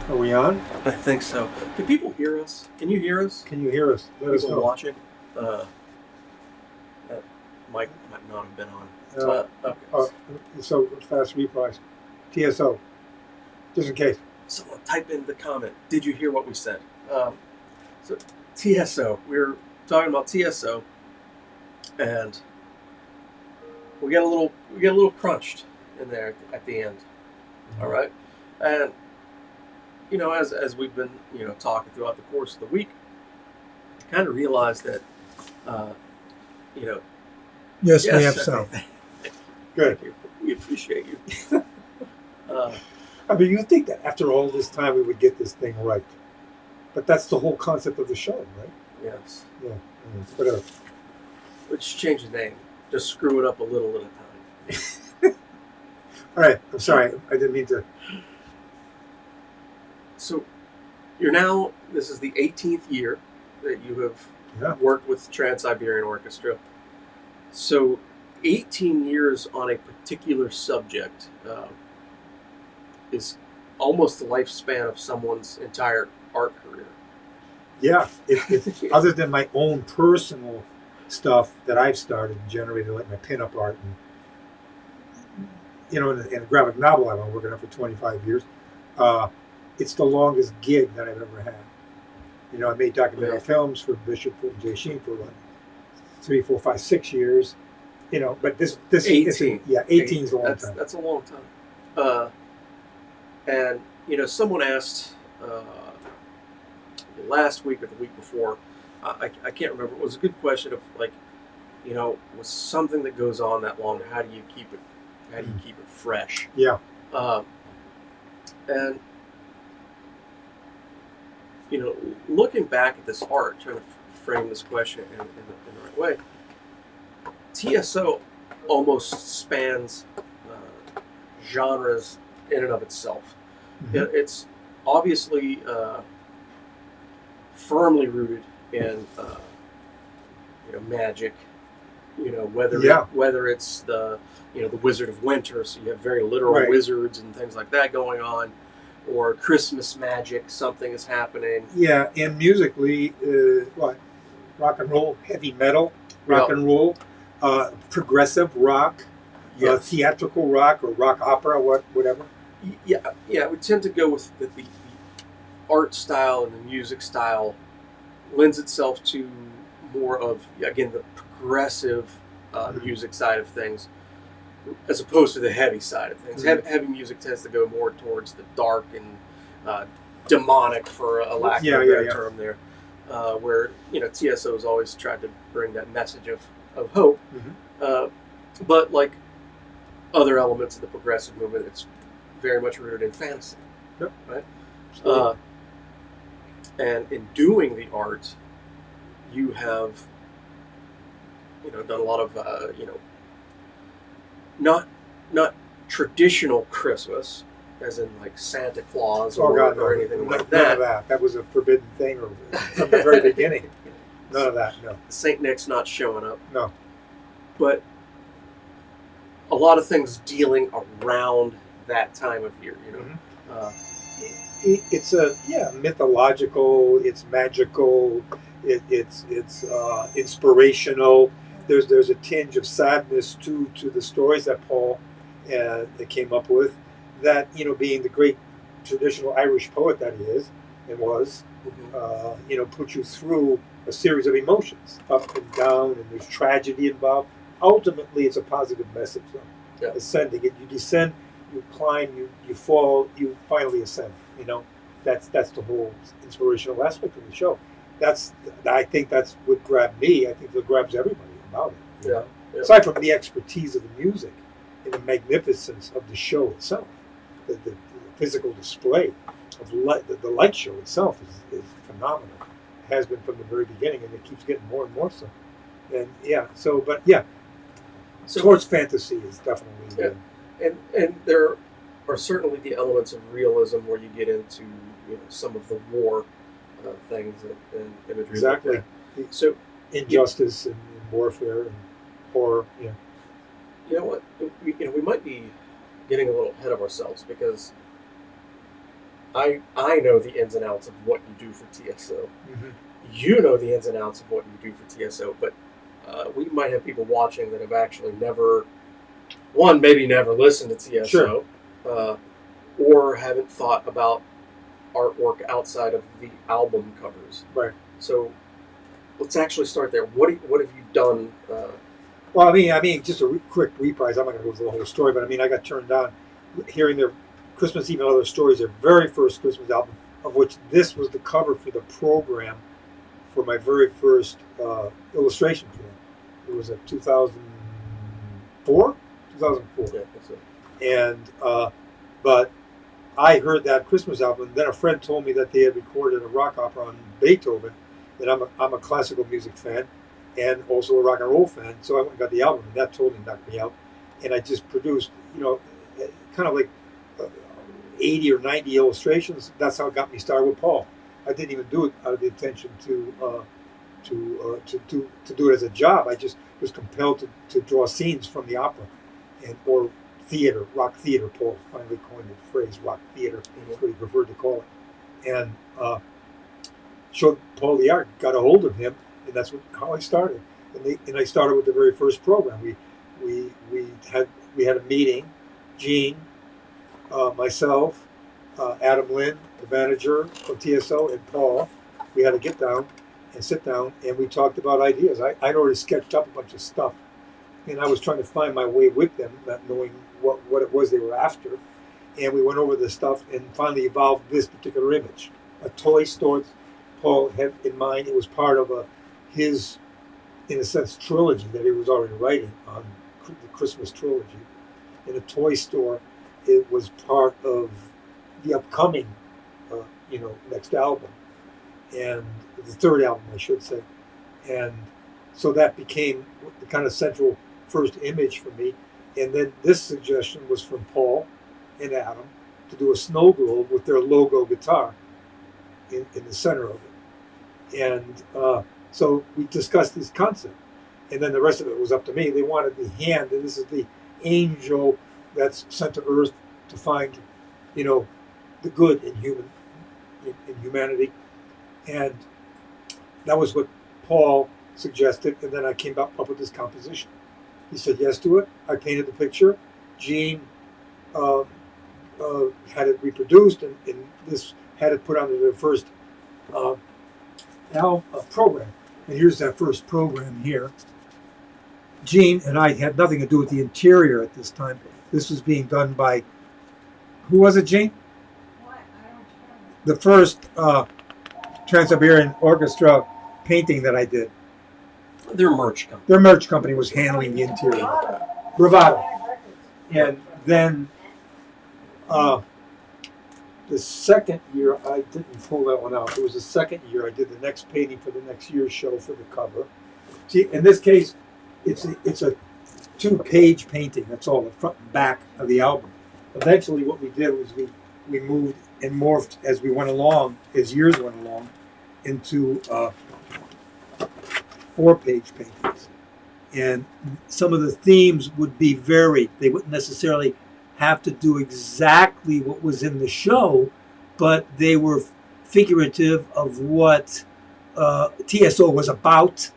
Are we on? I think so. Can people hear us? Can you hear us? Can you hear us? Let us People know. watching? That might not have been on. Okay. So fast replies. TSO. Just in case. Someone type in the comment. Did you hear what we said? So TSO. We were talking about TSO, and we get a little crunched in there at the end. Mm-hmm. All right, and as we've been talking throughout the course of the week, I kind of realized that Yes, we have so. Good. Thank you. We appreciate you. I mean, you think that after all this time we would get this thing right, but that's the whole concept of the show, right? Yes. Yeah. Whatever. Let's change the name. Just screw it up a little at a time. All right. I'm sorry. I didn't mean to. So, this is the 18th year that you have worked with Trans-Siberian Orchestra. So, 18 years on a particular subject is almost the lifespan of someone's entire art career. Yeah. Other than my own personal stuff that I've started and generated, like my pinup art and, in a graphic novel I've been working on for 25 years. It's the longest gig that I've ever had. I made documentary films for Bishop and Jay Sheen for 3, 4, 5, 6 years. But this 18. 18 is a long time. That's a long time. And someone asked last week or the week before. I can't remember. It was a good question of with something that goes on that long, how do you keep it? How do you keep it fresh? Yeah. And looking back at this art, trying to frame this question in the right way, TSO almost spans genres in and of itself. Mm-hmm. It's obviously firmly rooted in magic. Whether it's the the Wizard of Winter, so you have very literal wizards and things like that going on, or Christmas magic, something is happening. Yeah, and musically, rock and roll, heavy metal, rock and roll, progressive rock, theatrical rock, or rock opera, whatever. Yeah, we tend to go with the art style and the music style lends itself to more of, again, the progressive music side of things, as opposed to the heavy side of things. Mm-hmm. Heavy music tends to go more towards the dark and demonic, for a lack of a better term there, where TSO has always tried to bring that message of hope. Mm-hmm. But like other elements of the progressive movement, it's very much rooted in fantasy. Yep. Right? And in doing the art, you have done a lot of not traditional Christmas, as in like Santa Claus or anything like that. None of that. That was a forbidden thing from the very beginning. None of that. No. Saint Nick's not showing up. No. But a lot of things dealing around that time of year. Mm-hmm. It's mythological. It's magical. It's inspirational. There's a tinge of sadness to the stories that Paul that came up with. That being the great traditional Irish poet that he is and was, mm-hmm. Put you through a series of emotions, up and down, and there's tragedy involved. Ultimately, it's a positive message. Ascending, you descend, you climb, you fall, you finally ascend. That's the whole inspirational aspect of the show. I think that's what grabbed me. I think that grabs everybody about it. Yeah. Aside from the expertise of the music and the magnificence of the show itself, the physical display of the light show itself is phenomenal. It has been from the very beginning, and it keeps getting more and more so. And so towards fantasy is definitely. And there are certainly the elements of realism where you get into some of the war things and imagery. Exactly. Like so injustice and warfare and horror. Yeah. You know what? We might be getting a little ahead of ourselves, because I know the ins and outs of what you do for TSO. Mm-hmm. You know the ins and outs of what you do for TSO, but we might have people watching that have actually maybe never listened to TSO, Sure. Or haven't thought about artwork outside of the album covers. Right. So let's actually start there. What have you done? Well, I mean, just a quick reprise. I'm not going to go through the whole story, but I mean, I got turned on hearing their Christmas Eve and Other Stories, their very first Christmas album, of which this was the cover for the program for my very first illustration for them. It was a 2004. Yeah, that's it. And but I heard that Christmas album, and then a friend told me that they had recorded a rock opera on Beethoven, and I'm a classical music fan and also a rock and roll fan, so I went and got the album, and that totally knocked me out. And I just produced, kind of like uh, 80 or 90 illustrations. That's how it got me started with Paul. I didn't even do it out of the intention to do it as a job. I just was compelled to draw scenes from the opera or theater, rock theater. Paul finally coined the phrase rock theater. That's what he preferred to call it. And showed Paul the art, got a hold of him, and that's how I started. And I started with the very first program. We had a meeting. Gene, myself, Adam Lynn, the manager of TSO, and Paul. We had to get down and sit down, and we talked about ideas. I'd already sketched up a bunch of stuff, and I was trying to find my way with them, not knowing what it was they were after. And we went over this stuff and finally evolved this particular image. A toy store Paul had in mind. It was part of his, in a sense, trilogy that he was already writing on the Christmas trilogy. In a toy store, it was part of the upcoming, next album, and the third album, I should say. And so that became the kind of central first image for me. And then this suggestion was from Paul and Adam to do a snow globe with their logo guitar in the center of it. And so we discussed this concept. And then the rest of it was up to me. They wanted the hand, and this is the angel that's sent to Earth to find, the good in humanity. And that was what Paul suggested. And then I came up with this composition. He said yes to it. I painted the picture. Gene had it reproduced, and this had it put onto the first program. And here's that first program here. Gene and I had nothing to do with the interior at this time. This was being done by, who was it, Gene? What? I don't know. The first Trans-Siberian Orchestra painting that I did. Their merch company. Their merch company was handling the interior. Bravado. And then the second year, I didn't pull that one out. It was the second year I did the next painting for the next year's show for the cover. See, in this case, it's a 2-page painting. That's all, the front and back of the album. Eventually, what we did was we moved and morphed as we went along, as years went along, into 4-page paintings. And some of the themes would be varied. They wouldn't necessarily have to do exactly what was in the show, but they were figurative of what TSO was about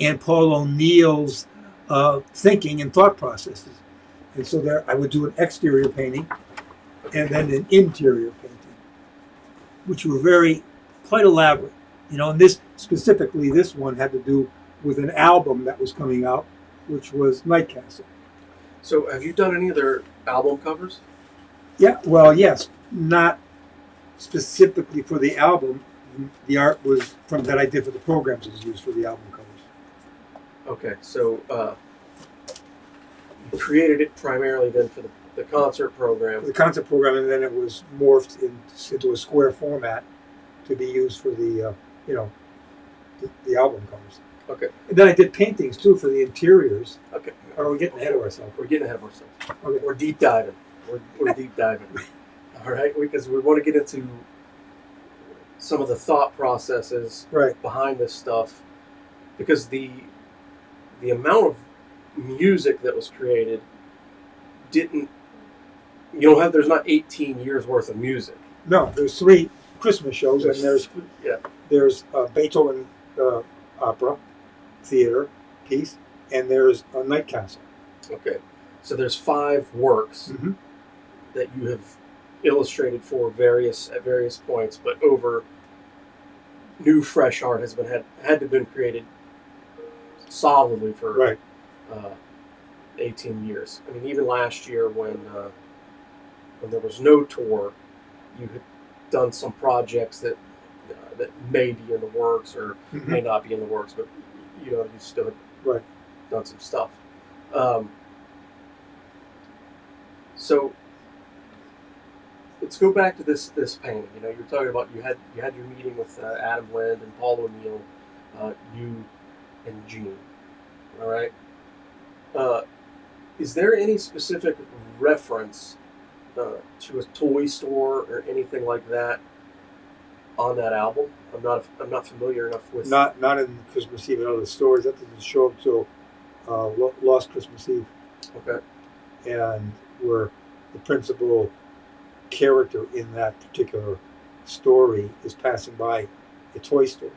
and Paul O'Neill's thinking and thought processes. And so there I would do an exterior painting and then an interior painting, which were quite elaborate. And this one had to do with an album that was coming out, which was Night Castle. So have you done any of their album covers? Yeah, well, yes, not specifically for the album. The art was that I did for the programs was used for the album covers. Okay, so you created it primarily then for the concert program. For the concert program, and then it was morphed into a square format to be used for the album covers. Okay. And then I did paintings too for the interiors. Okay. Or are we getting ahead of ourselves? We're getting ahead of ourselves. Okay. We're deep diving. We're deep diving. All right, because we want to get into some of the thought processes behind this stuff, because the amount of music that was created there's not 18 years worth of music. No, there's 3 Christmas shows, and there's Beethoven opera, theater piece, and there's a Night Castle. Okay, so there's 5 works Mm-hmm. that you have illustrated for at various points, but over new fresh art has had to have been created solidly for Right. 18 years. I mean, even last year when there was no tour, you had done some projects that may be in the works or Mm-hmm. may not be in the works, but you still had Right. done some stuff. So let's go back to this painting. You were talking about you had your meeting with Adam Lind and Paul O'Neill, you and Gene. All right. Is there any specific reference to a toy store or anything like that on that album? I'm not familiar enough with. Not in Christmas Eve and other stories. That doesn't show up till Lost Christmas Eve. Okay. And where the principal character in that particular story is passing by a toy store,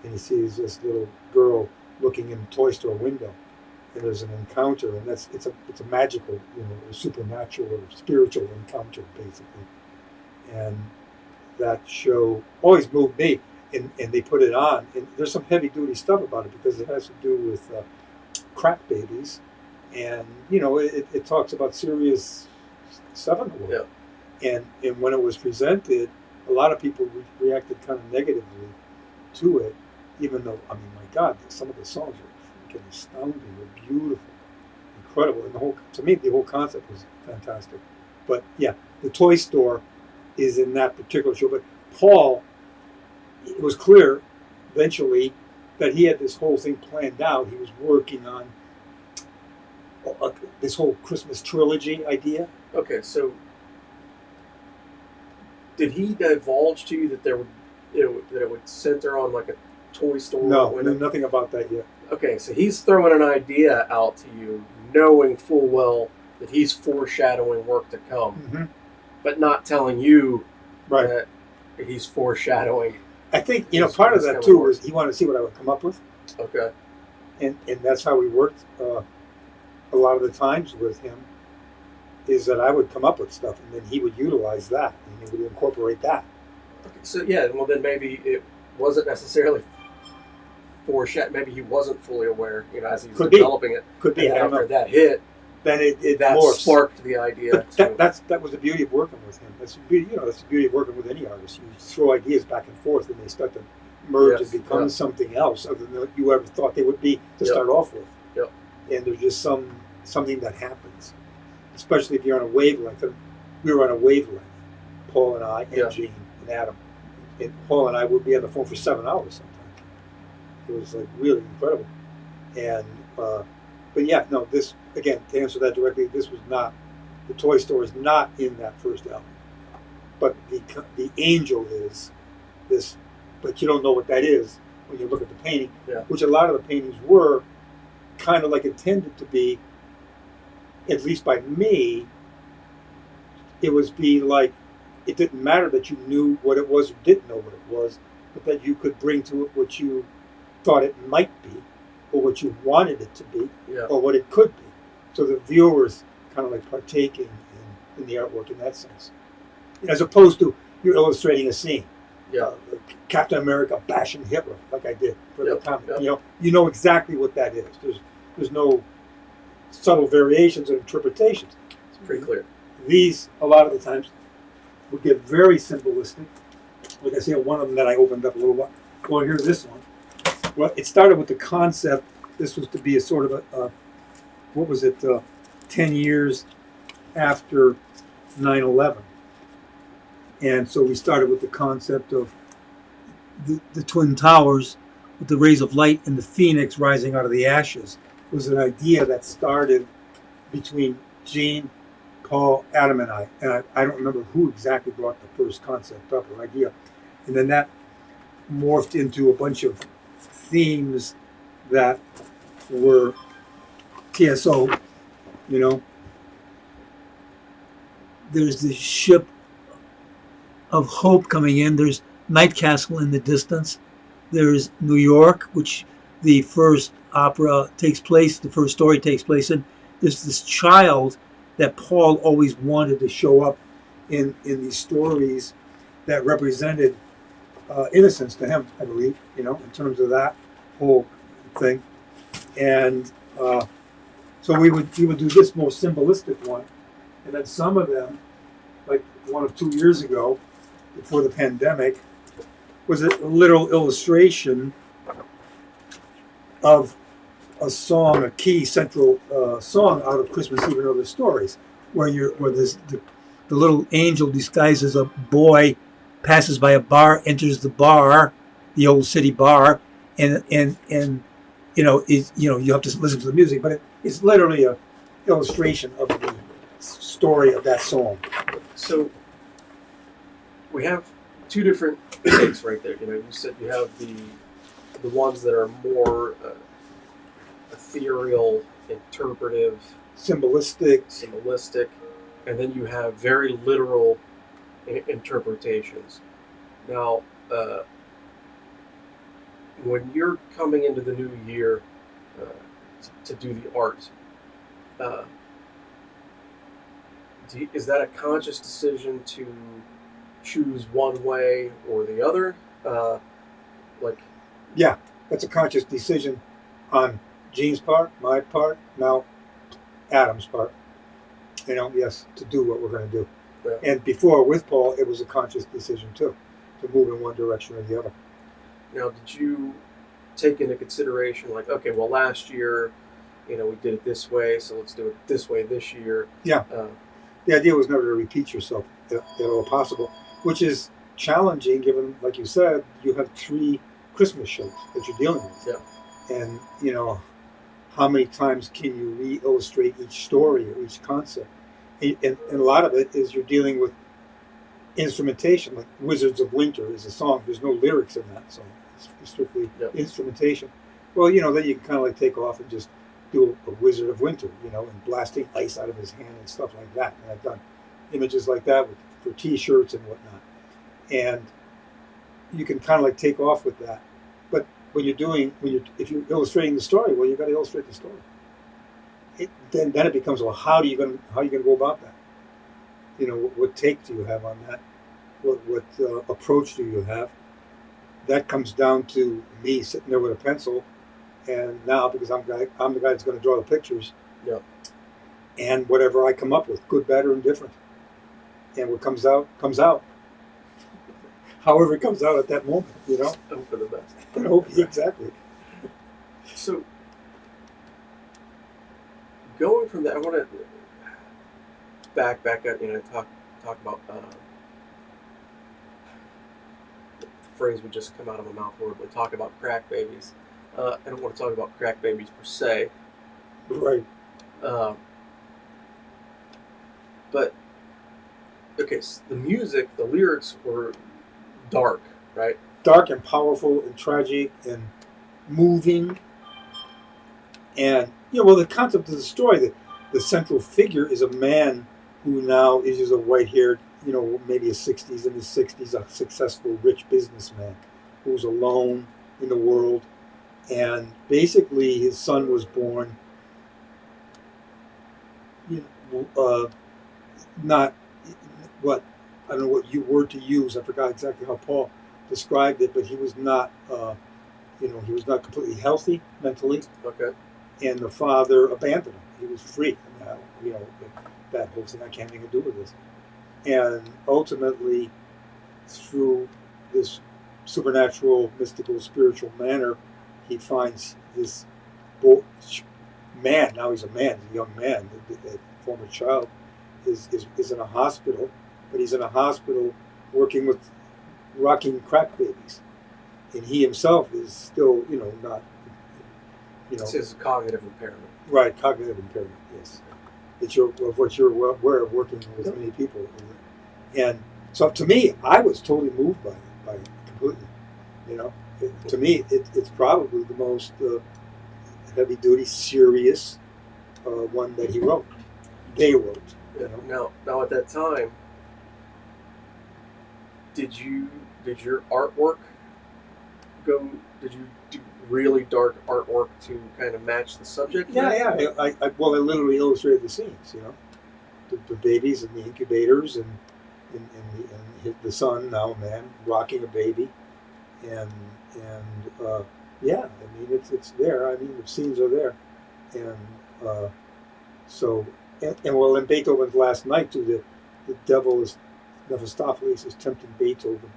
and he sees this little girl looking in the toy store window, and there's an encounter, and it's a magical, a supernatural or spiritual encounter basically, and that show always moved me, and they put it on, and there's some heavy duty stuff about it because it has to do with crack babies. And it talks about serious stuff in the world. Yeah. And when it was presented, a lot of people reacted kind of negatively to it, even though, I mean, my God, some of the songs are freaking astounding. They're beautiful, incredible, and to me the whole concept was fantastic. But yeah, the toy store is in that particular show. But Paul, it was clear eventually that he had this whole thing planned out. He was working on this whole Christmas trilogy idea. Okay, so did he divulge to you that that it would center on like a toy store? No, nothing about that yet. Okay, so he's throwing an idea out to you, knowing full well that he's foreshadowing work to come, Mm-hmm. but not telling you right. that he's foreshadowing. I think part of that too was he wanted to see what I would come up with. Okay, and that's how we worked. A lot of the times with him is that I would come up with stuff and then he would utilize that and he would incorporate that. Okay, so yeah, well then maybe it wasn't necessarily foreshadowing. Maybe he wasn't fully aware, as he was developing it. Could be. After that hit, then it that morphs. Sparked the idea. But that was the beauty of working with him. That's the beauty. That's the beauty of working with any artist. You throw ideas back and forth and they start to merge and become something else other than what you ever thought they would be to start off with. Yep. And there's just something that happens, especially if you're on a wavelength. We were on a wavelength, Paul and I, and Gene and Adam. And Paul and I would be on the phone for 7 hours sometimes. It was like really incredible. And but yeah, no. This again, to answer that directly, this was not the toy store is not in that first album, but the angel is this. But you don't know what that is when you look at the painting, which a lot of the paintings were kind of like intended to be. At least by me, it was like it didn't matter that you knew what it was or didn't know what it was, but that you could bring to it what you thought it might be, or what you wanted it to be, or what it could be. So the viewers kind of like partaking in the artwork in that sense, as opposed to you're illustrating a scene. Captain America bashing Hitler, like I did for the comic. You know exactly what that is. There's no subtle variations and interpretations. It's pretty clear. These, a lot of the times, would get very symbolistic. Like I say, one of them that I opened up a little while. Well, here's this one. Well, it started with the concept. This was to be a sort of a, 10 years after 9/11. And so we started with the concept of the Twin Towers with the rays of light and the phoenix rising out of the ashes. It was an idea that started between Gene, Paul, Adam, and I. And I don't remember who exactly brought the first concept up or idea. And then that morphed into a bunch of themes that were TSO, There's this ship of hope coming in. There's Night Castle in the distance. There's New York, which the first opera takes place, the first story takes place in. There's this child that Paul always wanted to show up in these stories that represented innocence to him, I believe, in terms of that whole thing. And so we would do this more symbolistic one. And then some of them, like one of 2 years ago, before the pandemic, was a literal illustration of a song, a key central song out of Christmas Eve and Other Stories, where the little angel disguised as a boy passes by a bar, enters the bar, the old city bar, and you have to listen to the music, but it's literally a illustration of the story of that song. So we have two different takes right there. You said you have the ones that are more ethereal, interpretive, Symbolistic, and then you have very literal interpretations. Now, when you're coming into the new year to do the art, is that a conscious decision to choose one way or the other? Yeah, that's a conscious decision on Gene's part, my part, now Adam's part. Yes, to do what we're going to do. Yeah. And before with Paul, it was a conscious decision too, to move in one direction or the other. Now, did you take into consideration, like, okay, well, last year, we did it this way, so let's do it this way this year? Yeah. The idea was never to repeat yourself at all possible, which is challenging given, like you said, you have 3 Christmas shows that you're dealing with. Yeah. And, how many times can you re-illustrate each story or each concept? And a lot of it is you're dealing with instrumentation, like Wizards of Winter is a song. There's no lyrics in that song. It's strictly instrumentation. Well, then you can kind of like take off and just do a Wizard of Winter, and blasting ice out of his hand and stuff like that. And I've done images like that for T-shirts and whatnot. And you can kind of like take off with that. But if you're illustrating the story, well, you got to illustrate the story. Then it becomes, well, how are you going to go about that? What take do you have on that? What approach do you have? That comes down to me sitting there with a pencil, and now because I'm the guy that's going to draw the pictures. Yeah. And whatever I come up with, good, bad, or indifferent, and what comes out comes out. However it comes out at that moment, Hope for the best. Exactly. So, going from that, I want to back up, talk about the phrase would just come out of my mouth horribly. Talk about crack babies. I don't want to talk about crack babies per se. Right. But, okay, so the music, the lyrics were dark, right? Dark and powerful and tragic and moving. And, the concept of the story, the central figure is a man who now is just a white-haired, maybe in his 60s, a successful, rich businessman who's alone in the world. And basically his son was born not what, I don't know what word to use. I forgot exactly how Paul described it, but he was not, he was not completely healthy mentally. Okay. And the father abandoned him. He was free. That whole thing, I can't have anything to do with this. And ultimately, through this supernatural, mystical, spiritual manner, he finds this man. Now he's a man, he's a young man, a former child, is in a hospital, but he's in a hospital working with rocking crack babies, and he himself is still, not, This is cognitive impairment. Right, cognitive impairment. Yes, it's what you're aware of working with many people, and so to me, I was totally moved by it completely. To me, it's probably the most heavy duty, serious one that he wrote. They wrote. Now at that time, Did your artwork go? Did you do really dark artwork to kind of match the subject? Yeah. I literally illustrated the scenes. The babies and the incubators the son, now a man, rocking a baby, and yeah. I mean, it's there. I mean, the scenes are there, and so in Beethoven's last night too, the devil is Mephistopheles is tempting Beethoven,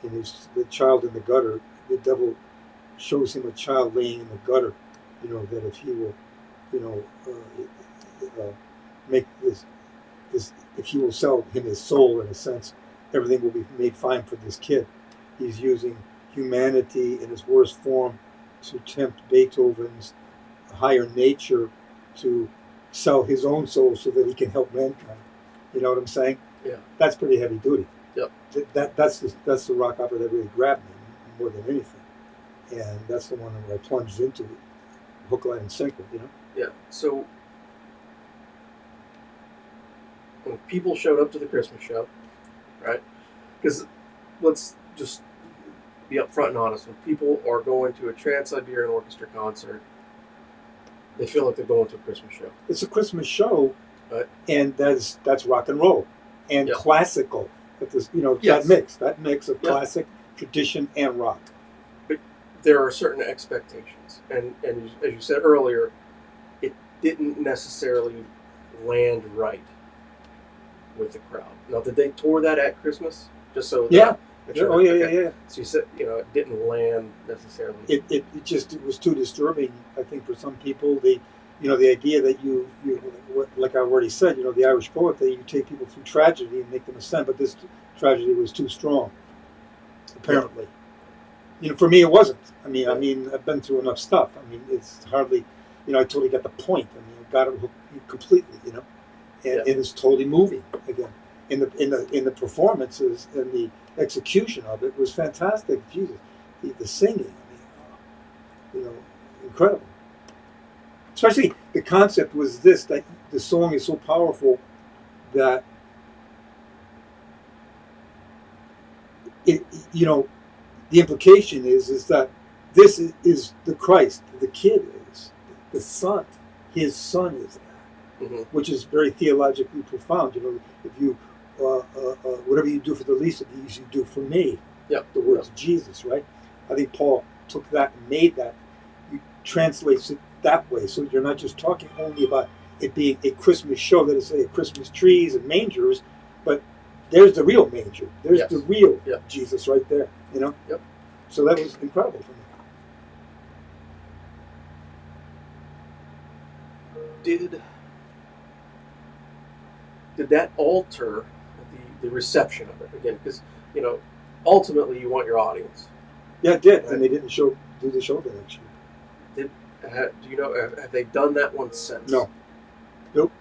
and the child in the gutter. The devil shows him a child laying in the gutter, that if he will, make this, if he will sell him his soul, in a sense, everything will be made fine for this kid. He's using humanity in its worst form to tempt Beethoven's higher nature to sell his own soul so that he can help mankind. You know what I'm saying? Yeah. That's pretty heavy duty. Yep. That's the rock opera that really grabbed me more than anything, and that's the one that I plunged into, hook, line, and sinker. Yeah. So when people showed up to the Christmas show, right? Because let's just be upfront and honest. When people are going to a Trans-Siberian Orchestra concert, they feel like they're going to a Christmas show. It's a Christmas show, right? And that's rock and roll and Yep. classical. Yes. that mix of Yep. classic, tradition, and rock. But there are certain expectations, and as you said earlier, it didn't necessarily land right with the crowd. Now, did they tour that at Christmas? Just so Yeah. Sure. Oh yeah, Okay. yeah. So you said it didn't land necessarily. It was too disturbing, I think, for some people. The idea that you like I already said, the Irish poet, that you take people through tragedy and make them ascend, but this tragedy was too strong, apparently. For me it wasn't. I mean I've been through enough stuff. I mean, it's hardly, I totally got the point. I mean, I got it completely, and it's totally moving again. In the performances and the execution of it was fantastic. Jesus, the singing, I mean, incredible. Especially the concept was this: that the song is so powerful that the implication is that this is the Christ, the kid is the son, his son is that, which is very theologically profound. If you whatever you do for the least of these, you do for me. Yep. The words of Jesus, right? I think Paul took that and made that. He translates it that way, so you're not just talking only about it being a Christmas show that is, say, Christmas trees and mangers, but there's the real manger. There's Yes. the real Yep. Jesus right there. Yep. So that was incredible for me. Did that alter the reception of it again? Because ultimately you want your audience. Yeah, it did, Right. and they didn't do the show the next year. Do you know? Have they done that one since? No. Nope.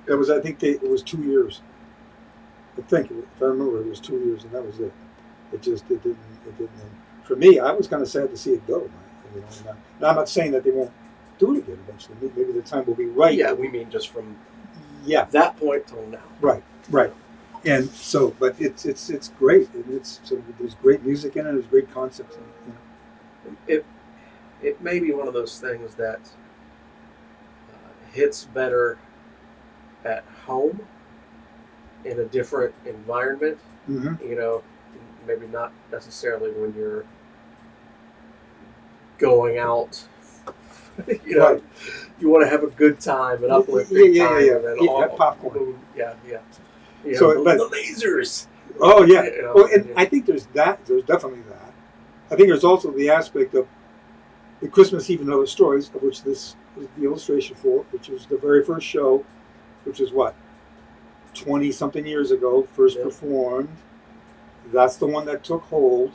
That was, I think, it was 2 years. I think, if I remember, it was 2 years, and that was it. It didn't. For me, I was kind of sad to see it go. Now, I'm not saying that they won't do it again eventually. Maybe the time will be right. Yeah, we mean just from that point till now. Right. And so, but it's great. And there's great music in it. There's great concepts in it. It may be one of those things that hits better at home in a different environment. Mm-hmm. Maybe not necessarily when you're going out. Right. You want to have a good time, an uplifting time, and then have popcorn. Yeah. So, the lasers. Oh yeah. Well, and yeah. I think there's that. There's definitely that. I think there's also the aspect of the Christmas Eve and Other Stories, of which this was the illustration for, which was the very first show, which is 20-something years ago, first performed. That's the one that took hold.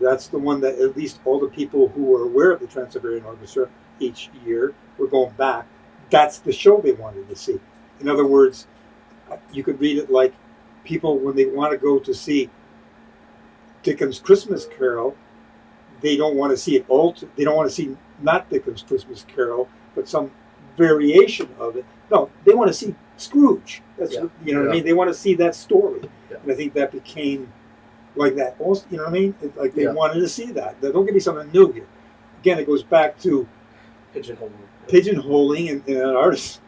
That's the one that at least all the people who were aware of the Trans-Siberian Orchestra each year were going back. That's the show they wanted to see. In other words, you could read it like people, when they want to go to see Dickens' Christmas Carol, they don't want to see it all. They don't want to see not Dickens' Christmas Carol, but some variation of it. No, they want to see Scrooge. That's what I mean. They want to see that story. Yeah. And I think that became like that. Also, you know what I mean? Like they Yeah. wanted to see that. Don't give me something new here. Again, it goes back to pigeonholing and an artist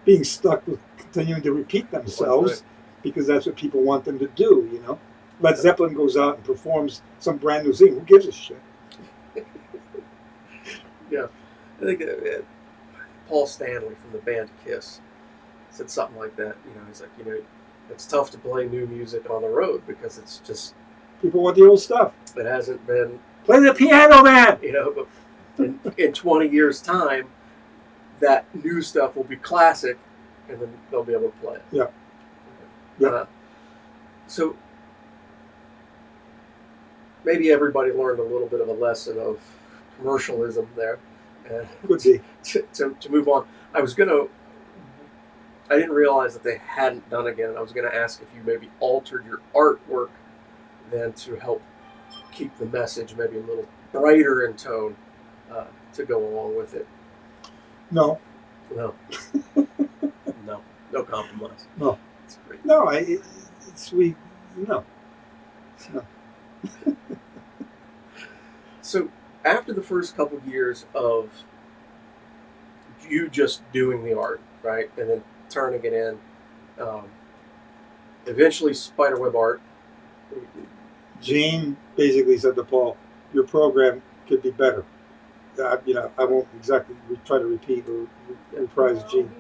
being stuck with continuing to repeat themselves because that's what people want them to do, you know? Led Zeppelin goes out and performs some brand new thing. Who gives a shit? Yeah. I think Paul Stanley from the band Kiss said something like that. You know, he's like, you know, it's tough to play new music on the road because it's just... People want the old stuff. It hasn't been... Play the piano, man! You know, but in 20 years' time, that new stuff will be classic, and then they'll be able to play it. Yeah. Yeah. So maybe everybody learned a little bit of a lesson of commercialism there. Could be. To move on, I didn't realize that they hadn't done it again, and I was going to ask if you maybe altered your artwork then to help keep the message maybe a little brighter in tone to go along with it. No. No. No compromise. No. It's great. No, no. So after the first couple of years of you just doing the art, right, and then turning it in, eventually spiderweb art. Gene basically said to Paul, "Your program could be better." You know, I won't exactly try to repeat or reprise Gene.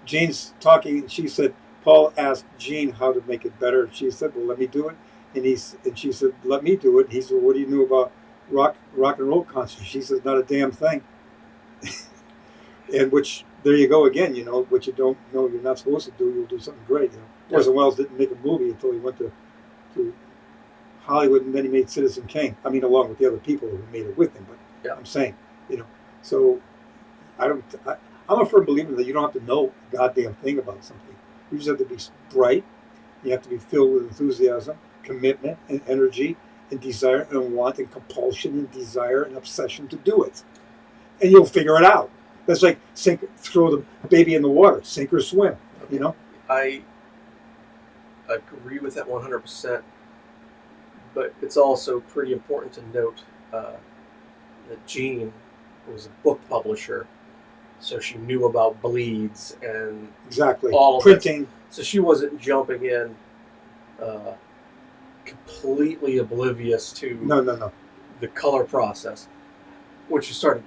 Gene's talking, and she said, Paul asked Gene how to make it better. She said, "Well, let me do it." And she said, "Let me do it." And he said, "What do you know about rock and roll concerts?" She says, "Not a damn thing." And which, there you go again, you know, what you don't know you're not supposed to do, you'll do something great. You know, Orson Welles didn't make a movie until he went to Hollywood, and then he made Citizen Kane. I mean, along with the other people who made it with him. But I'm saying, you know, so I'm a firm believer that you don't have to know a goddamn thing about something. You just have to be bright. You have to be filled with enthusiasm, commitment, and energy, and desire, and want, and compulsion, and desire, and obsession to do it. And you'll figure it out. That's like throw the baby in the water, sink or swim. You know. I agree with that 100%. But it's also pretty important to note that Jean was a book publisher, so she knew about bleeds and all of printing. So she wasn't jumping in completely oblivious to the color process. When she started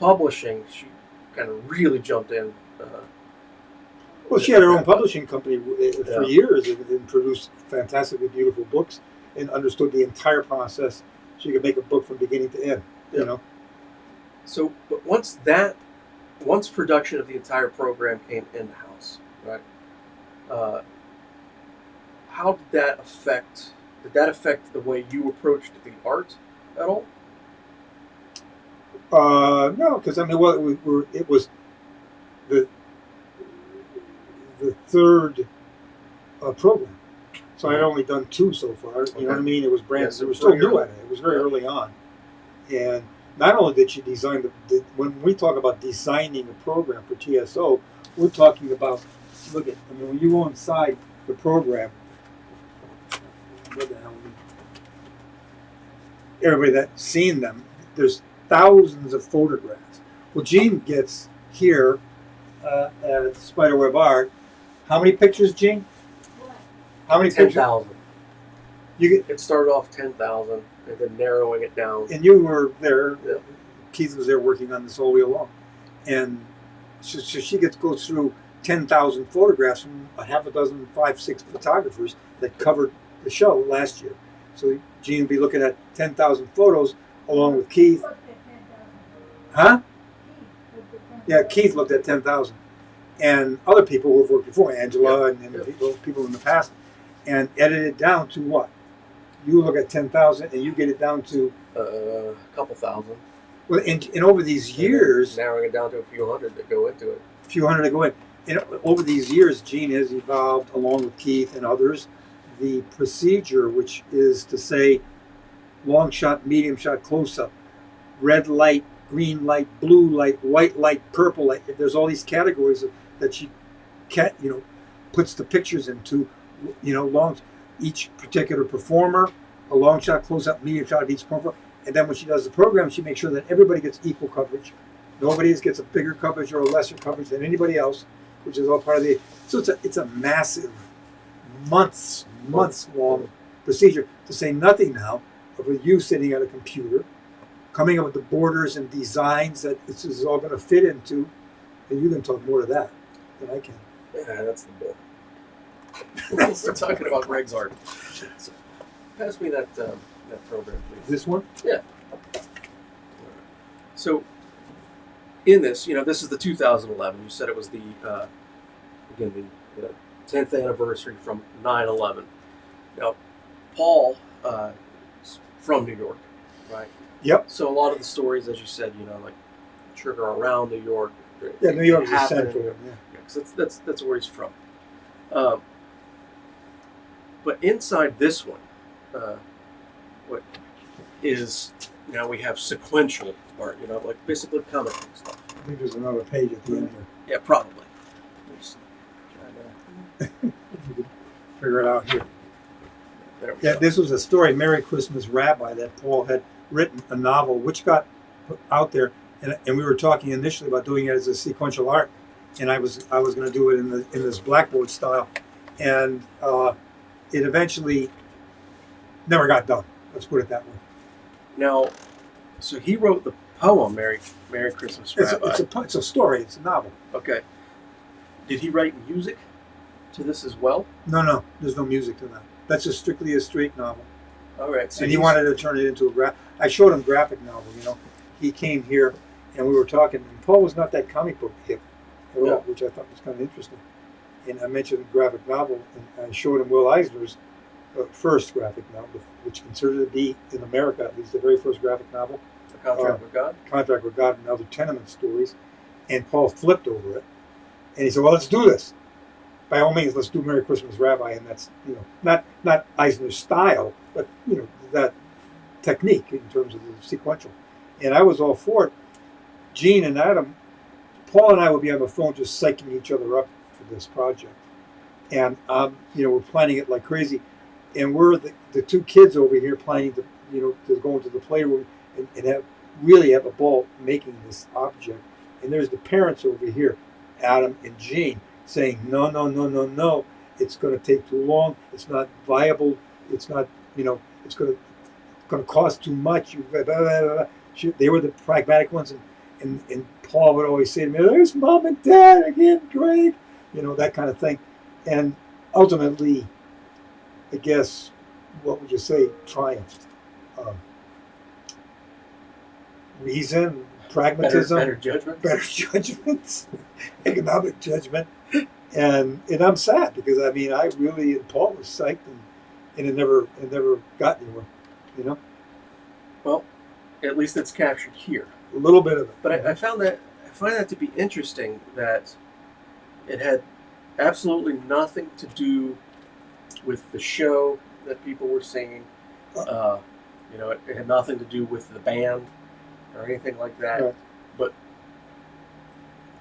publishing, she kind of really jumped in. Well, she had her own publishing company for years and produced fantastically beautiful books and understood the entire process. She could make a book from beginning to end, you know. So, but once production of the entire program came in-house, right? How did that affect? Did that affect the way you approached the art at all? No, because I mean, well, it was the third program, so I'd only done 2 so far. You know what I mean? It was brand. So it was still new at it. It was very early on, and not only did she design when we talk about designing a program for TSO, we're talking about. Look at. I mean, when you go inside the program, what the hell? Everybody that's seen them, there's thousands of photographs. Well, Gene gets here at Spiderweb Art. How many pictures, Gene? How many 10,000. You It started off 10,000, and then narrowing it down. And you were there. Yeah. Keith was there working on this all the way along, and so she goes through 10,000 photographs from a half a dozen, 5, 6 photographers that covered the show last year. So Gene would be looking at 10,000 photos along with Keith. Huh? Yeah, Keith looked at 10,000. And other people who have worked before, Angela and people in the past, and edited it down to what? You look at 10,000 and you get it down to? A couple thousand. Well, and over these years... Narrowing it down to a few hundred that go into it. A few hundred that go in. And over these years, Gene has evolved, along with Keith and others, the procedure, which is to say long shot, medium shot, close up, red light, green light, blue light, white light, purple light. There's all these categories that she can't, puts the pictures into, long, each particular performer, a long shot, close up, medium shot of each performer. And then when she does the program, she makes sure that everybody gets equal coverage. Nobody gets a bigger coverage or a lesser coverage than anybody else, which is all part of the. So it's a massive, months long procedure. To say nothing now of you sitting at a computer, coming up with the borders and designs that this is all going to fit into, and you can talk more to that than I can. Yeah, that's the bull. We're talking about Greg's art. So, pass me that program, please. This one? Yeah. So, in this, this is the 2011. You said it was the 10th anniversary from 9/11. Now, Paul is from New York, right? Yep. So a lot of the stories, as you said, like trigger around New York. Yeah, New York is happen. central. Yeah. Because that's where he's from. But inside this one, what is now we have sequential art, like basically comic book stuff. I think there's another page at the end here. Yeah, probably. Just If you could figure it out here. there we Yeah, go. this was a story, Merry Christmas Rabbi, that Paul had written a novel, which got put out there, and we were talking initially about doing it as a sequential art, and I was going to do it in this blackboard style, and it eventually never got done. Let's put it that way. Now, so he wrote the poem "Merry Christmas, Rabbi." It's a story. It's a novel. Okay. Did he write music to this as well? No, there's no music to that. That's just strictly a straight novel. All right. So And he wanted to turn it into I showed him graphic novel. He came here, and we were talking. And Paul was not that comic book hip at all, which I thought was kind of interesting. And I mentioned graphic novel, and I showed him Will Eisner's first graphic novel, which considered to be in America at least the very first graphic novel, The Contract with God. Contract with God and Other Tenement Stories. And Paul flipped over it, and he said, "Well, let's do this. By all means, let's do Merry Christmas, Rabbi." And that's not Eisner's style, but that technique in terms of the sequential. And I was all for it. Gene and Adam, Paul and I would be on the phone just psyching each other up for this project, and we're planning it like crazy. And we're the two kids over here planning to go into the playroom and have a ball making this object. And there's the parents over here, Adam and Gene, saying, no, it's going to take too long. It's not viable. It's not, it's going to cost too much. They were the pragmatic ones. And Paul would always say to me, "There's Mom and Dad again, Greg," that kind of thing. And ultimately, I guess, what would you say, triumphed. Reason, pragmatism, Better judgment. economic judgment, and I'm sad because I really, and Paul was psyched, and it never got anywhere, Well, at least it's captured here. a little bit of it. But I find that to be interesting that it had absolutely nothing to do with the show that people were singing. It had nothing to do with the band or anything like that. Right. But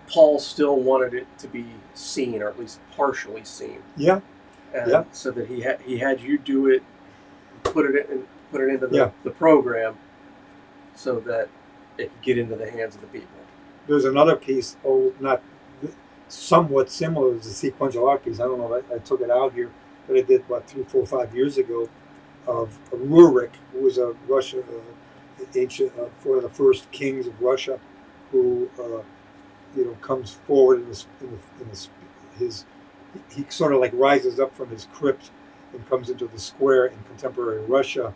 Paul still wanted it to be seen, or at least partially seen. Yeah, And so that he had you do it, put it into the program, so that it could get into the hands of the people. there's another piece, not somewhat similar as a sequential art piece. I don't know if I took it out here, but I did 3, 4, 5 years ago of Rurik, who was a Russia ancient one of the first kings of Russia, who comes forward he sort of like rises up from his crypt and comes into the square in contemporary Russia,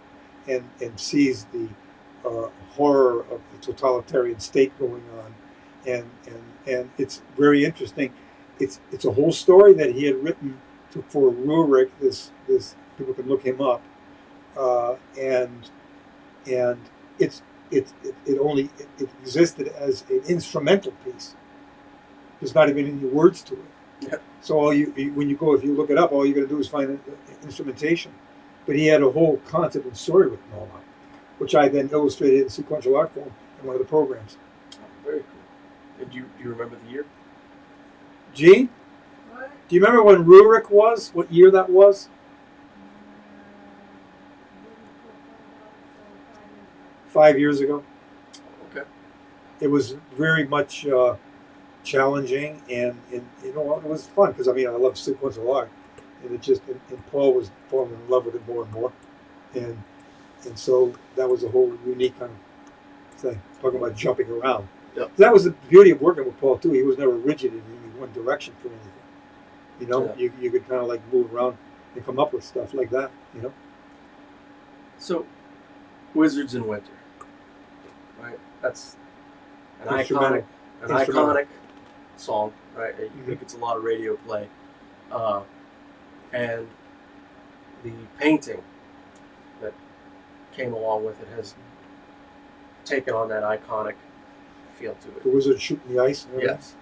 and sees the horror of the totalitarian state going on, and it's very interesting. It's a whole story that he had written for Rurik. This people can look him up, and it existed as an instrumental piece. There's not even any words to it. Yeah. So if you look it up, all you're going to do is find instrumentation. But he had a whole concept and story written all out, which I then illustrated in sequential art form in one of the programs. Oh, very cool. And do you remember the year? Gene? What? Do you remember when Rurik was? What year that was? 5 years ago. Okay. It was very much challenging, and you know, it was fun because I mean I love Sequence a lot, and it just and Paul was falling in love with it more and more, and so that was a whole unique kind of thing. Talking about jumping around. Yep. That was the beauty of working with Paul too. He was never rigid in any one direction for anything. You know, Yeah. you could kind of like move around and come up with stuff like that. You know. So, Wizards in Winter, right? That's an iconic, Instrumental. song, right? You think it's a lot of radio play, and the painting that came along with it has taken on that iconic feel to The it. wizard shooting the ice. And everything. Yes.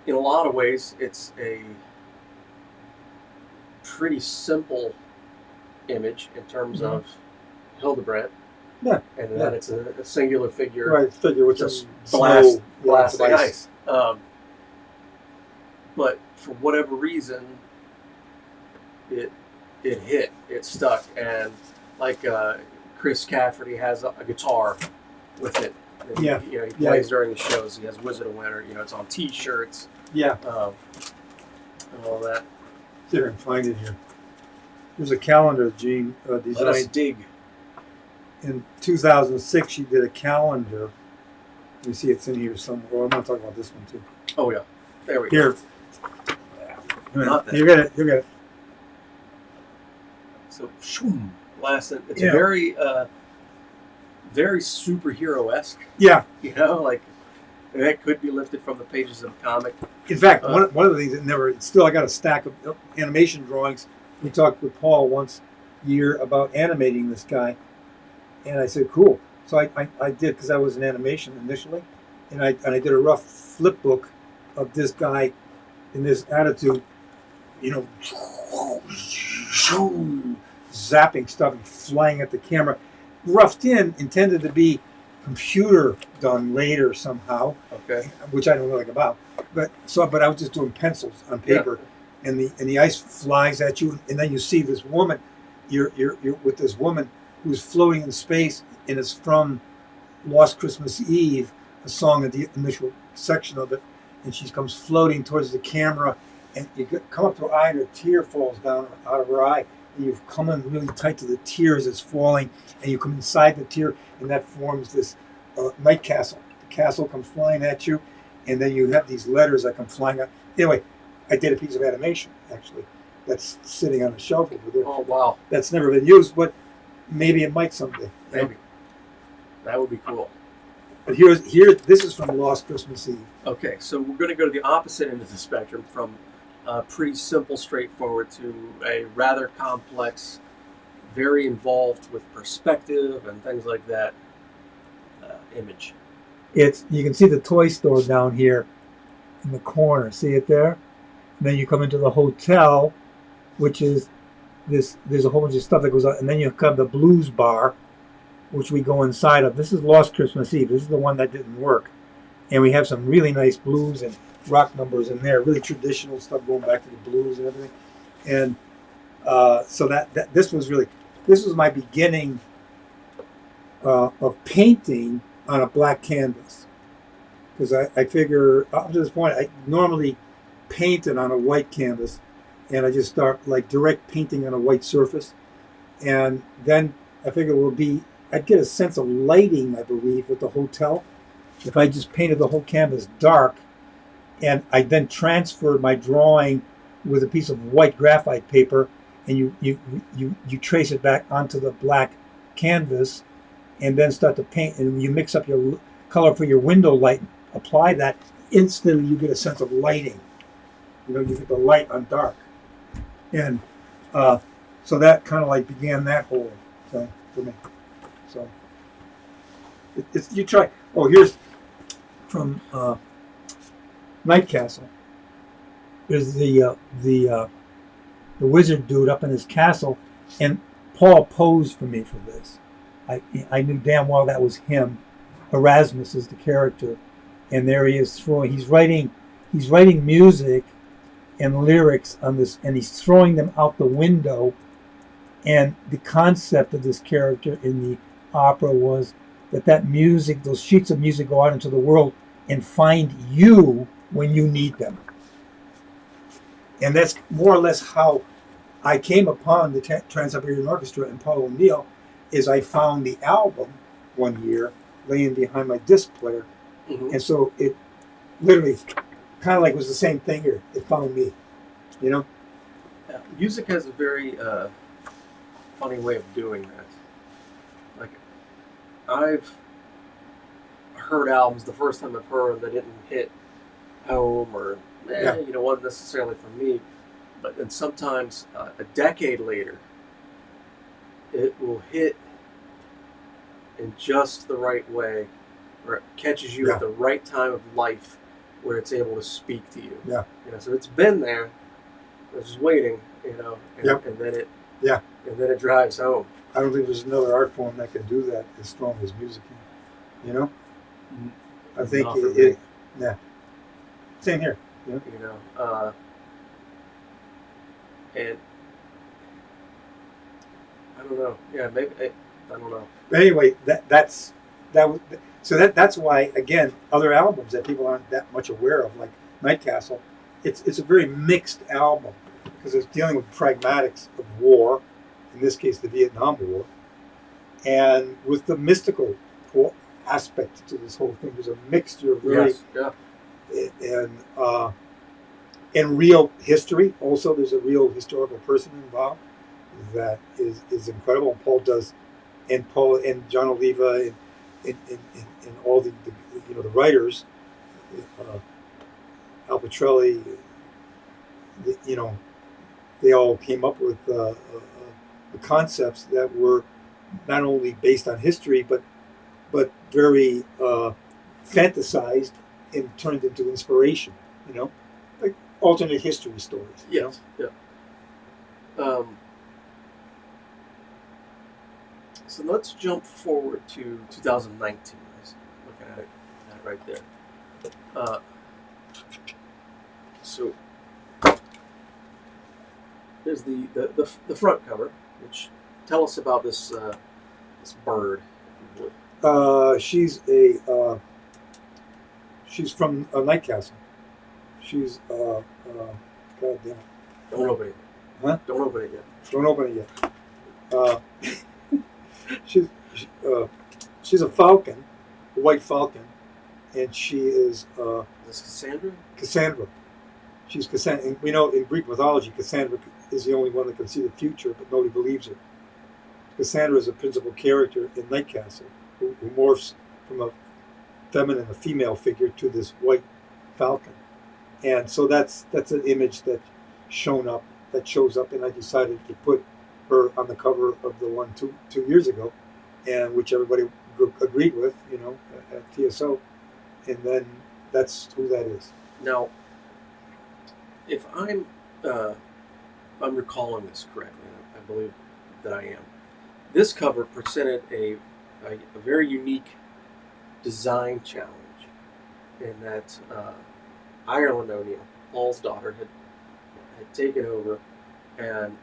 In a lot of ways, it's a pretty simple image in terms of Hildebrandt. Yeah. And that it's a singular figure Right, figure with just some blasting some ice. But for whatever reason, it hit, it stuck, and like Chris Cafferty has a guitar with it. And Yeah. he plays during the shows. He has Wizard of Winter. It's on T-shirts. Yeah. And all that. See if I can find it here. There's a calendar Gene Let us designed dig. in 2006. She did a calendar. Let me see, it's in here somewhere. Well, I'm not talking about this one too. Oh yeah, there we go. Here. Not that. You got it. You got it. So, shoom, blasting. It's Yeah. very, very superhero-esque. Yeah. Like that could be lifted from the pages of a comic. In fact, one of the things that never. Still, I got a stack of animation drawings. We talked with Paul once a year about animating this guy, and I said, "Cool." So I did because I was in animation initially, and I did a rough flip book of this guy in this attitude, zapping stuff and flying at the camera, roughed in, intended to be computer done later somehow, Okay. which I don't know anything about. But I was just doing pencils on paper, and the ice flies at you, and then you see this woman. You're with this woman who's floating in space, and it's from Lost Christmas Eve, a song at the initial section of it, and she comes floating towards the camera, and you come up to her eye, and a tear falls down out of her eye, and you've come in really tight to the tear as it's falling, and you come inside the tear, and that forms this night castle. The castle comes flying at you, and then you have these letters that come flying out. Anyway, I did a piece of animation, actually, that's sitting on a shelf over there. Oh wow. That's never been used, but maybe it might someday. Maybe. That would be cool. But here, this is from Lost Christmas Eve. Okay, so we're going to go to the opposite end of the spectrum, from pretty simple, straightforward, to a rather complex, very involved with perspective and things like that image. You can see the toy store down here in the corner. See it there? And then you come into the hotel, which is this. There's a whole bunch of stuff that goes on, and then you come to the blues bar, which we go inside of. This is Lost Christmas Eve. This is the one that didn't work, and we have some really nice blues and rock numbers in there. Really traditional stuff going back to the blues and everything. And so that this was my beginning of painting on a black canvas, because I figure up to this point I normally painted on a white canvas, and I just start like direct painting on a white surface, and then I figure I'd get a sense of lighting, I believe, with the hotel if I just painted the whole canvas dark, and I then transferred my drawing with a piece of white graphite paper, and you trace it back onto the black canvas, and then start to paint, and you mix up your color for your window light, apply that, instantly you get a sense of lighting. You get the light on dark. And so that kind of like began that whole thing for me. So you try. Oh, here's from Night Castle. There's the wizard dude up in his castle, and Paul posed for me for this. I knew damn well that was him. Erasmus is the character, and there he is throwing. He's writing music and lyrics on this, and he's throwing them out the window. And the concept of this character in the opera was that music, those sheets of music, go out into the world and find you when you need them. And that's more or less how I came upon the Trans-Siberian Orchestra and Paul O'Neill. Is I found the album one year laying behind my disc player, and so it literally kind of like was the same thing here. It found me, you know. Yeah, music has a very funny way of doing that. Like, I've heard albums the first time I've heard them that didn't hit home, or wasn't necessarily for me. But then sometimes a decade later, it will hit in just the right way, or it catches you at the right time of life, where it's able to speak to you. Yeah. So it's been there, it's just waiting, and then it and then it drives home. I don't think there's another art form that can do that as strong as music can. You know? I think same here. Yeah. And I don't know. Yeah, maybe I don't know. But anyway, that's why, again, other albums that people aren't that much aware of, like Night Castle, it's a very mixed album because it's dealing with pragmatics of war, in this case the Vietnam War, and with the mystical aspect to this whole thing. There's a mixture of very and real history. Also, there's a real historical person involved that is incredible. And Paul and John Oliva and all the writers, Al Petrelli, they all came up with the concepts that were not only based on history but very fantasized and turned into inspiration. Like alternate history stories. Yes. Yeah. So let's jump forward to 2019. Looking at it right there. So there's the front cover, which tell us about this bird, if you would. She's from Night Castle. She's God damn it. Don't open it. Huh? Don't open it yet. Don't open it yet. She's a falcon, a white falcon, and she is Is this Cassandra? Cassandra. She's Cassandra. And we know in Greek mythology, Cassandra is the only one that can see the future, but nobody believes her. Cassandra is a principal character in Night Castle, who morphs from a feminine, a female figure, to this white falcon, and so that's an image that shows up, and I decided to put her on the cover of the one two years ago, and which everybody agreed with, at TSO, and then that's who that is. Now, if I'm recalling this correctly, I believe that I am, this cover presented a very unique design challenge, in that Ireland O'Neill, Paul's daughter, had taken over and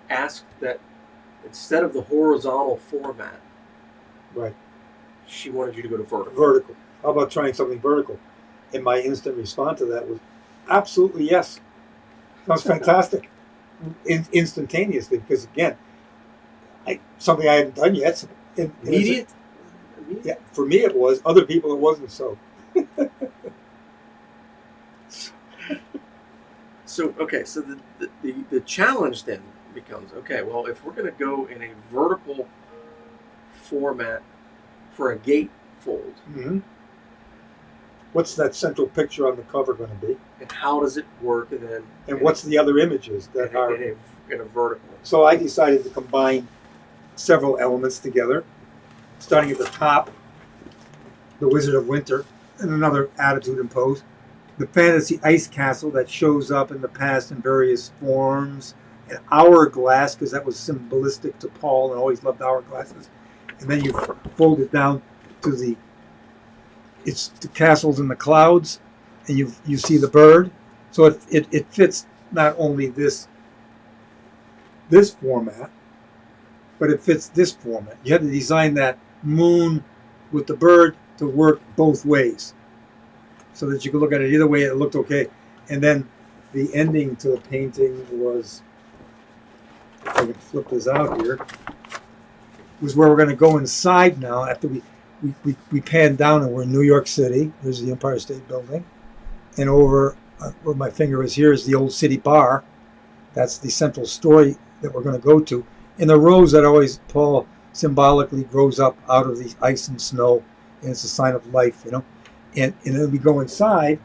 asked that instead of the horizontal format, Right. she wanted you to go to vertical. Vertical. How about trying something vertical? And my instant response to that was absolutely yes. Sounds fantastic. Instantaneously, because again, something I hadn't done yet. Immediate? Yeah, for me it was. Other people it wasn't so. So the challenge then becomes, okay, well, if we're going to go in a vertical format for a gatefold, Mm-hmm. What's that central picture on the cover going to be? and how does it work then? And what's the other images that are? in a vertical? So I decided to combine several elements together, starting at the top, the Wizard of Winter, and another attitude imposed. The fantasy ice castle that shows up in the past in various forms, an hourglass, because that was symbolistic to Paul and always loved hourglasses. And then you fold it down to the it's the castles in the clouds, and you see the bird. So it fits not only this format, but it fits this format. You had to design that moon with the bird to work both ways, so that you could look at it either way. It looked okay, and then the ending to the painting was, if I can flip this out here, was where we're going to go inside now. After we panned down and we're in New York City. There's the Empire State Building, and over where my finger is here is the Old City Bar. That's the central story that we're going to go to. And the rose that always, Paul, symbolically grows up out of the ice and snow, and it's a sign of life, you know. And then we go inside,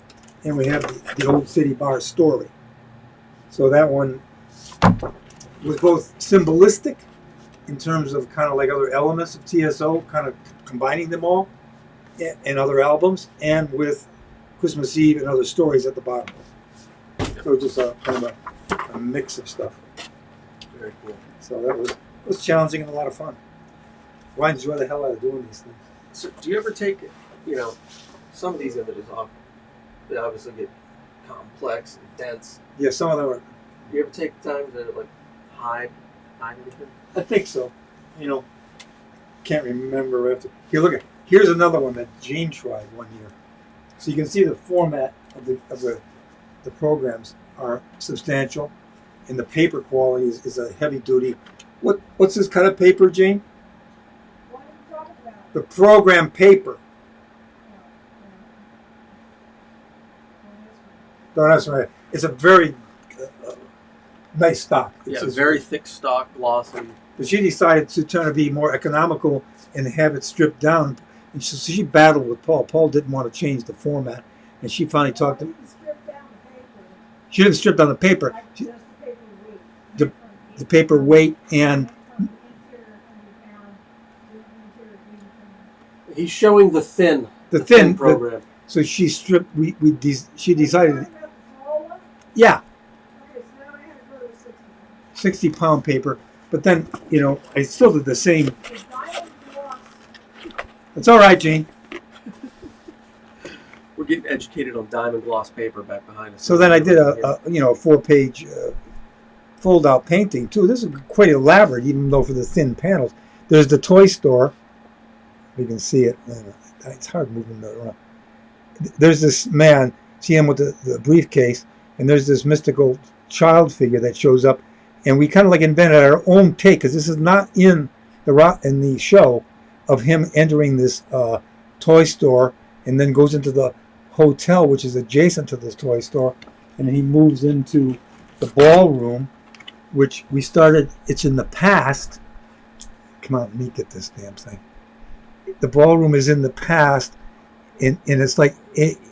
and we have the Old City Bar story. So that one was both symbolistic in terms of kind of like other elements of TSO, kind of combining them all, and other albums, and with Christmas Eve and other stories at the bottom. So just a kind of a mix of stuff. Very cool. So that was challenging and a lot of fun. Ryan enjoy the hell out of doing these things. So do you ever take, some of these images off? They obviously get complex and dense. Yeah, some of them are. Do you ever take time to like hide anything? I think so. Can't remember after. Here, look at. Here's another one that Gene tried one year. So you can see the format of the programs are substantial, and the paper quality is a heavy duty. What's this kind of paper, Gene? What are you talking about? The program paper. Don't ask me. It's a very nice stock. It's Very thick stock, glossy. But she decided to try to be more economical and have it stripped down. And so she battled with Paul. Paul didn't want to change the format, and she finally talked to. Strip down the paper. She didn't strip down the paper. Like She, just the paper weight. The- From the paper weight and from the interior underground to the interior being He's showing the thin program. so she stripped. She decided. Talking about the small one? Yeah, Okay, so now I had to go to 60. 60-pound paper. But then I still did the same. The diamond gloss. It's all right, Gene. We're getting educated on diamond gloss paper back behind us. So then I did a 4-page fold-out painting too. This is quite elaborate, even though for the thin panels. There's the toy store. You can see it. It's hard moving that around. There's this man. See him with the briefcase, and there's this mystical child figure that shows up, and we kind of like invented our own take, because this is not in the show, of him entering this toy store and then goes into the hotel, which is adjacent to this toy store, and he moves into the ballroom, which we started. It's in the past. Come on, let me get this damn thing. The ballroom is in the past, and it's like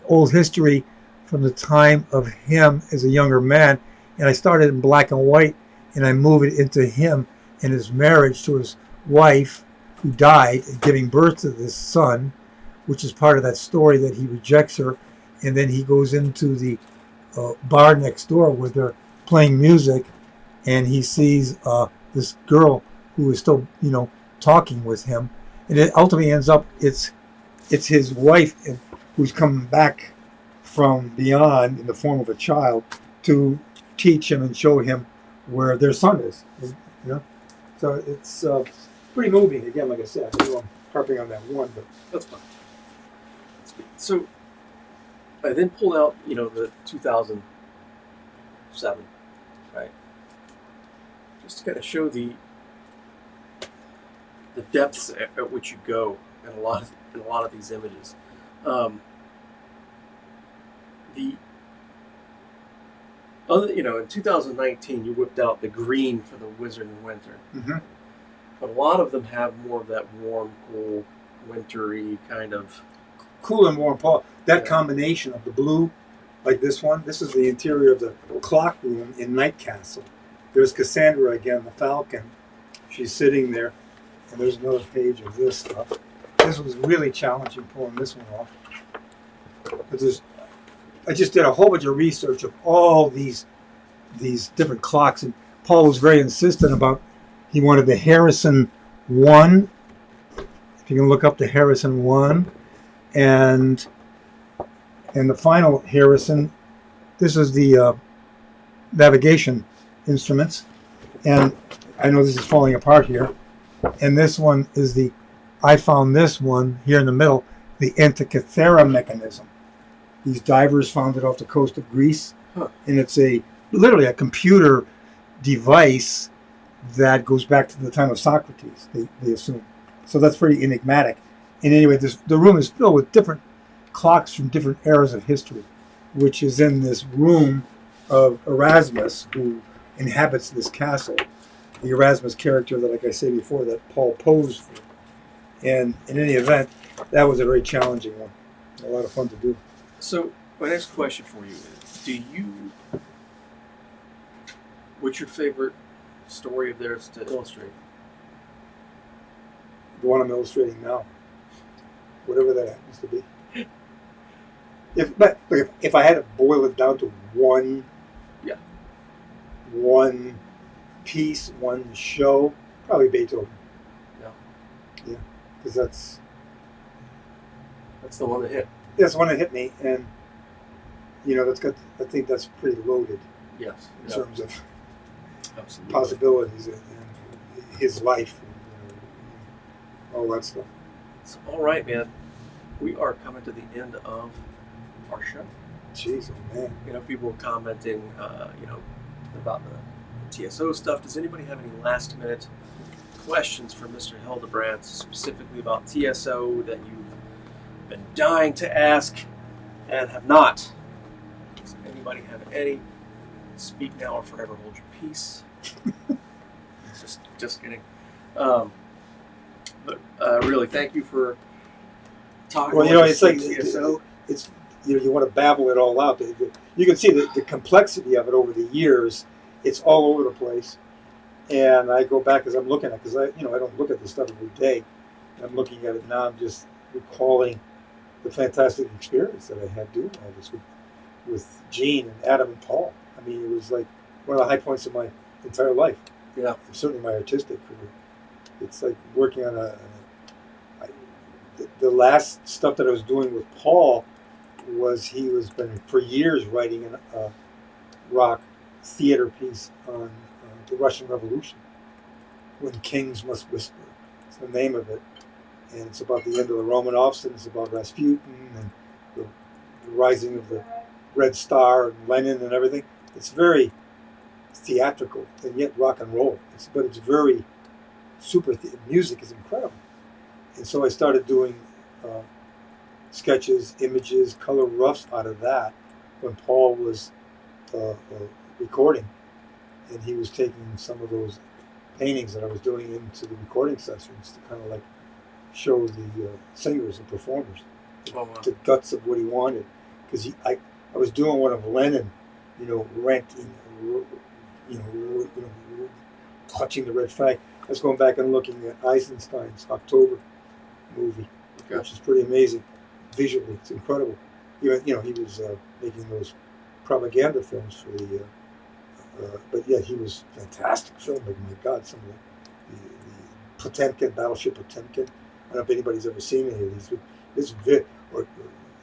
old history from the time of him as a younger man. And I started in black and white, and I moved it into him and his marriage to his wife, who died, giving birth to this son, which is part of that story that he rejects her. And then he goes into the bar next door where they're playing music, and he sees this girl who is still, talking with him. And it ultimately ends up, it's his wife who's coming back from beyond in the form of a child to teach him and show him where their son is. So it's pretty moving. Again, like I said, I know I'm harping on that one, but That's fine. That's good. So I then pulled out, the 2007, right? Just to kind of show the depths at which you go in a lot of these images. The other, in 2019, you whipped out the green for the Wizard in Winter. mm-hmm. But a lot of them have more of that warm, cool, wintry kind of. Cool and warm, Paul. That Yeah. combination of the blue, like this one. This is the interior of the clock room in Night Castle. There's Cassandra again, the Falcon. She's sitting there, and there's another page of this stuff. This was really challenging pulling this one off. But I just did a whole bunch of research of all these different clocks, and Paul was very insistent about. He wanted the Harrison 1. If you can look up the Harrison 1. and the final Harrison. This is the navigation instruments, and I know this is falling apart here. And this one is I found this one here in the middle, the Antikythera Mechanism. These divers found it off the coast of Greece, and it's literally a computer device that goes back to the time of Socrates, they assume. So that's pretty enigmatic. And anyway, the room is filled with different clocks from different eras of history, which is in this room of Erasmus, who inhabits this castle. The Erasmus character that, like I said before, that Paul posed for. And in any event, that was a very challenging one. A lot of fun to do. So my next question for you is, what's your favorite story of theirs to illustrate? The one I'm illustrating now. Whatever that happens to be. If I had to boil it down to one piece, one show, probably Beethoven. Yeah, because that's the one that hit. That's the one that hit me, and I think that's pretty loaded. Yes. In terms of absolutely possibilities and his life, and all that stuff. So, all right, man. We are coming to the end of our show. Jeez, oh man. People commenting, about the TSO stuff. Does anybody have any last-minute questions for Mr. Hildebrandt, specifically about TSO that you've been dying to ask and have not? Does anybody have any? Speak now or forever hold your peace. just kidding. But really, thank you for talking. Well, it's like TSO. It's you want to babble it all out. You can see the complexity of it over the years. It's all over the place, and I go back as I'm looking at it, because I don't look at this stuff every day. I'm looking at it now. I'm just recalling the fantastic experience that I had doing all this with Gene and Adam and Paul. I mean, it was like one of the high points of my entire life. Yeah, and certainly my artistic career. It's like working on the last stuff that I was doing with Paul was he was been for years writing a rock theater piece on the Russian Revolution. When Kings Must Whisper. It's the name of it. And it's about the end of the Romanovs, and it's about Rasputin and the rising of the Red Star and Lenin and everything. It's very theatrical and yet rock and roll. But it's very super. Music is incredible. And so I started doing sketches, images, color roughs out of that when Paul was recording. And he was taking some of those paintings that I was doing into the recording sessions to kind of like show the singers and performers the guts of what he wanted. Because I was doing one of Lenin, ranting, clutching the red flag. I was going back and looking at Eisenstein's October movie, which is pretty amazing visually. It's incredible. Even he was making those propaganda films for the. But yet he was fantastic filmmaker. My God, some of the Potemkin, Battleship Potemkin. I don't know if anybody's ever seen any of these. Or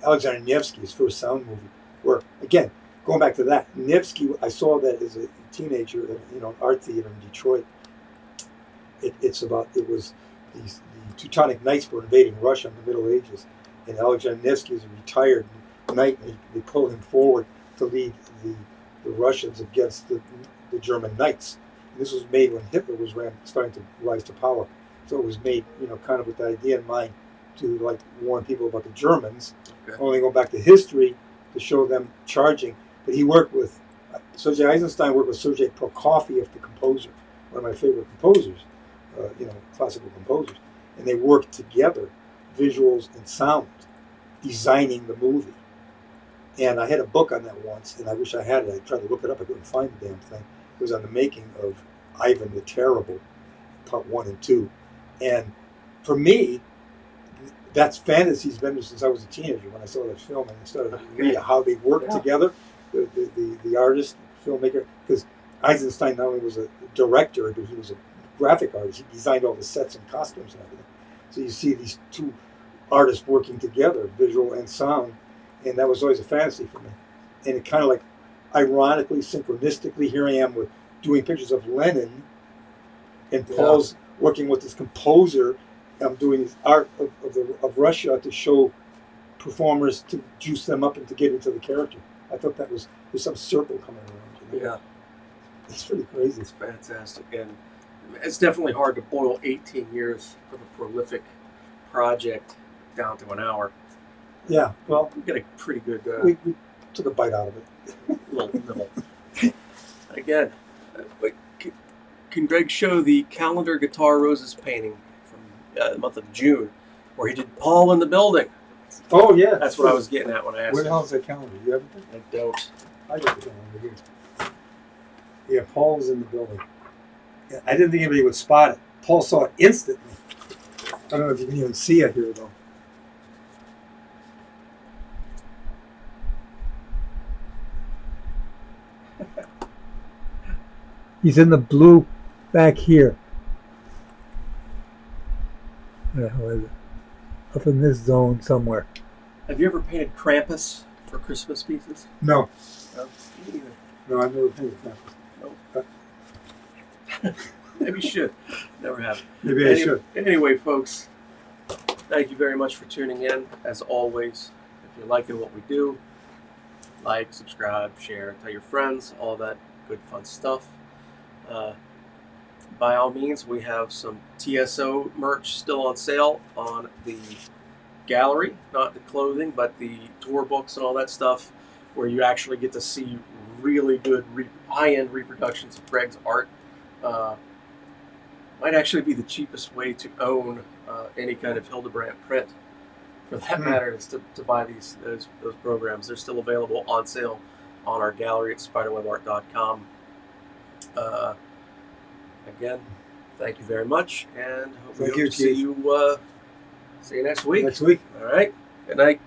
Alexander Nevsky's first sound movie. Where again, going back to that, Nevsky, I saw that as a teenager in an art theater in Detroit. It was the Teutonic Knights were invading Russia in the Middle Ages, and Alexander Nevsky is a retired knight, and they pull him forward to lead the Russians against the German knights. And this was made when Hitler was starting to rise to power. So it was made, kind of with the idea in mind to like warn people about the Germans. Okay. Only go back to history to show them charging. But he worked with Sergei Eisenstein worked with Sergei Prokofiev, the composer, one of my favorite composers, classical composers, and they worked together, visuals and sound, designing the movie. And I had a book on that once, and I wish I had it. I tried to look it up. I couldn't find the damn thing. It was on the making of Ivan the Terrible, part 1 and 2. And for me, that's fantasy's been since I was a teenager when I saw that film, and I started to read how they worked together, the artist, filmmaker, because Eisenstein not only was a director, but he was a graphic artist. He designed all the sets and costumes and everything. So you see these two artists working together, visual and sound, and that was always a fantasy for me. And it kind of like, ironically, synchronistically, here I am with doing pictures of Lenin, and Paul's working with this composer. I'm doing his art of Russia to show performers, to juice them up and to get into the character. I thought there's some circle coming around. You know? Yeah, It's pretty crazy. it's fantastic, and it's definitely hard to boil 18 years of a prolific project down to an hour. Yeah, well, We get a pretty good we took a bite out of it. little nibble. Again, but can Greg show the Calendar Guitar Roses painting from the month of June, where he did Paul in the Building? Oh, yeah. That's what I was getting at when I asked Where the him. hell is that calendar? You have it? I don't. I got the calendar here. Yeah, Paul was in the building. Yeah, I didn't think anybody would spot it. Paul saw it instantly. I don't know if you can even see it here, though. He's in the blue back here. Where the hell is it? Up in this zone somewhere. Have you ever painted Krampus for Christmas pieces? No. No, me neither. No, I've never painted that. Maybe you should. Never have. Maybe I should. Anyway, folks, thank you very much for tuning in. As always, if you're liking what we do, like, subscribe, share, tell your friends, all that good fun stuff. By all means, we have some TSO merch still on sale on the gallery, not the clothing, but the tour books and all that stuff, where you actually get to see really good high-end reproductions of Greg's art. Might actually be the cheapest way to own any kind of Hildebrandt print, for that matter, is to buy those programs. They're still available on sale on our gallery at spiderwebart.com. Again, thank you very much, and hope Thank we you, hope to see Keith. you next week. Next week. All right. Good night.